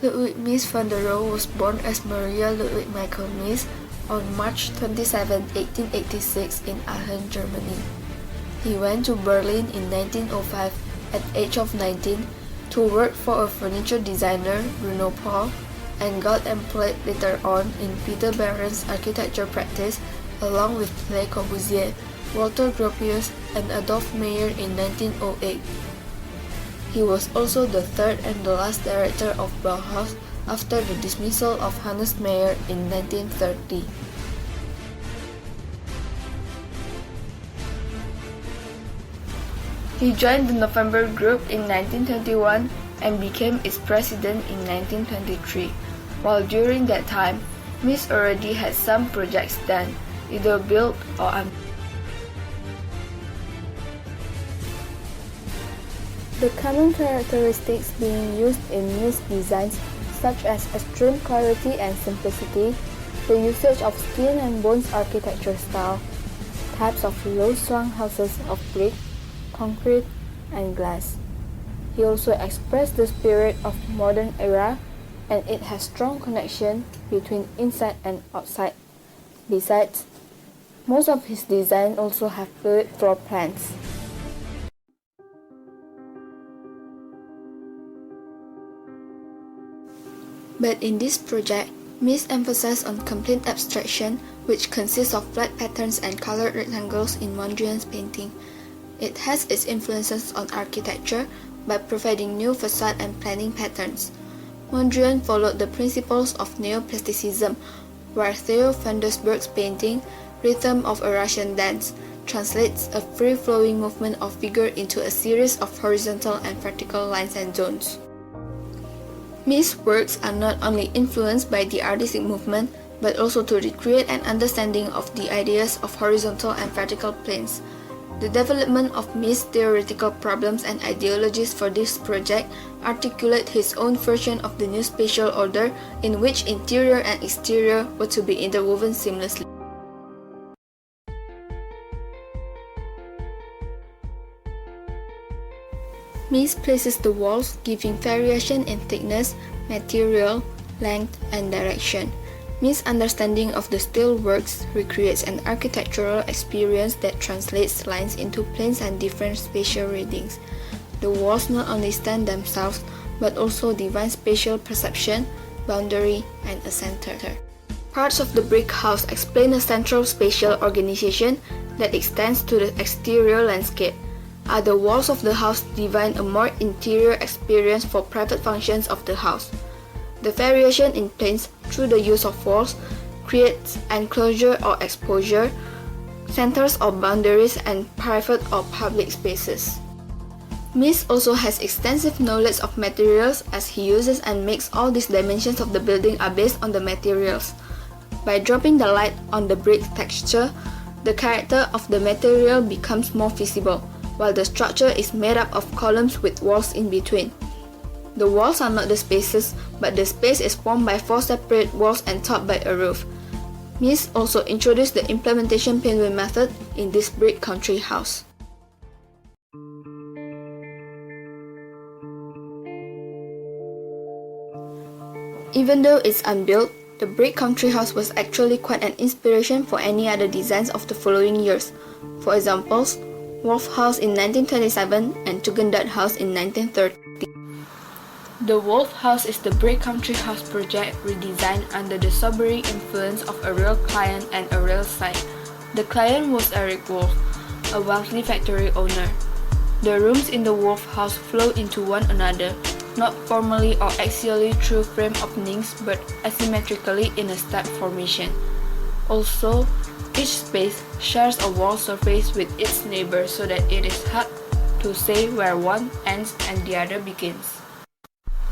Ludwig Mies van der Rohe was born as Maria Ludwig Michael Mies on March 27, 1886 in Aachen, Germany. He went to Berlin in 1905 at the age of 19 to work for a furniture designer, Bruno Paul, and got employed later on in Peter Behrens' architecture practice along with Le Corbusier, Walter Gropius, and Adolf Meyer in 1908. He was also the third and the last director of Bauhaus after the dismissal of Hannes Meyer in 1930. He joined the November Group in 1921 and became its president in 1923. While during that time, Mies already had some projects done, either built or unbuilt. The common characteristics being used in Mies designs, such as extreme clarity and simplicity, the usage of skin and bones architecture style, types of low-slung houses of brick, concrete, and glass. He also expressed the spirit of modern era, and it has strong connection between inside and outside. Besides, most of his designs also have fluid floor plans. But in this project, Mies emphasized on complete abstraction, which consists of flat patterns and colored rectangles in Mondrian's painting. It has its influences on architecture by providing new facade and planning patterns. Mondrian followed the principles of neoplasticism, where Theo van Doesburg's painting, Rhythm of a Russian Dance, translates a free-flowing movement of figure into a series of horizontal and vertical lines and zones. Mies' works are not only influenced by the artistic movement, but also to recreate an understanding of the ideas of horizontal and vertical planes. The development of Mies' theoretical problems and ideologies for this project articulate his own version of the new spatial order in which interior and exterior were to be interwoven seamlessly. Mies places the walls, giving variation in thickness, material, length, and direction. Mies' understanding of the steel works recreates an architectural experience that translates lines into planes and different spatial readings. The walls not only stand themselves, but also divine spatial perception, boundary, and a center. Parts of the brick house explain a central spatial organization that extends to the exterior landscape. Other walls of the house divine a more interior experience for private functions of the house. The variation in planes through the use of walls creates enclosure or exposure, centers or boundaries, and private or public spaces. Mies also has extensive knowledge of materials as he uses and makes all these dimensions of the building are based on the materials. By dropping the light on the brick texture, the character of the material becomes more visible, while the structure is made up of columns with walls in between. The walls are not the spaces, but the space is formed by 4 separate walls and topped by a roof. Mies also introduced the implementation pinwheel method in this brick country house. Even though it's unbuilt, the brick country house was actually quite an inspiration for any other designs of the following years. For examples, Wolf House in 1927 and Tugendhat House in 1930. The Wolf House is the brick country house project redesigned under the sobering influence of a real client and a real site. The client was Eric Wolf, a wealthy factory owner. The rooms in the Wolf House flow into one another, not formally or axially through frame openings, but asymmetrically in a step formation. Also, each space shares a wall surface with its neighbor so that it is hard to say where one ends and the other begins.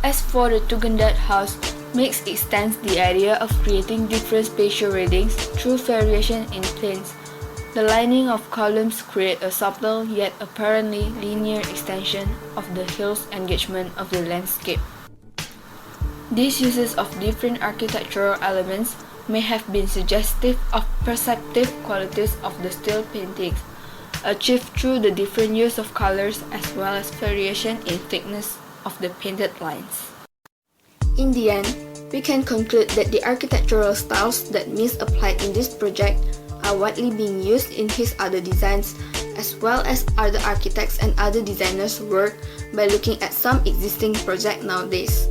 As for the Tugendhat House, Mies extends the idea of creating different spatial readings through variation in planes. The lining of columns create a subtle yet apparently linear extension of the hill's engagement of the landscape. These uses of different architectural elements may have been suggestive of perceptive qualities of the steel paintings, achieved through the different use of colors as well as variation in thickness of the painted lines. In the end, we can conclude that the architectural styles that Mies applied in this project are widely being used in his other designs, as well as other architects and other designers' work by looking at some existing projects nowadays.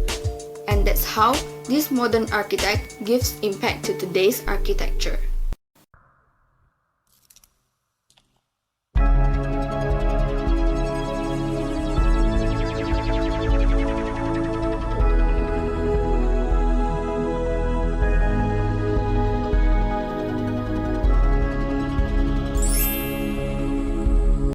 And that's how this modern architect gives impact to today's architecture.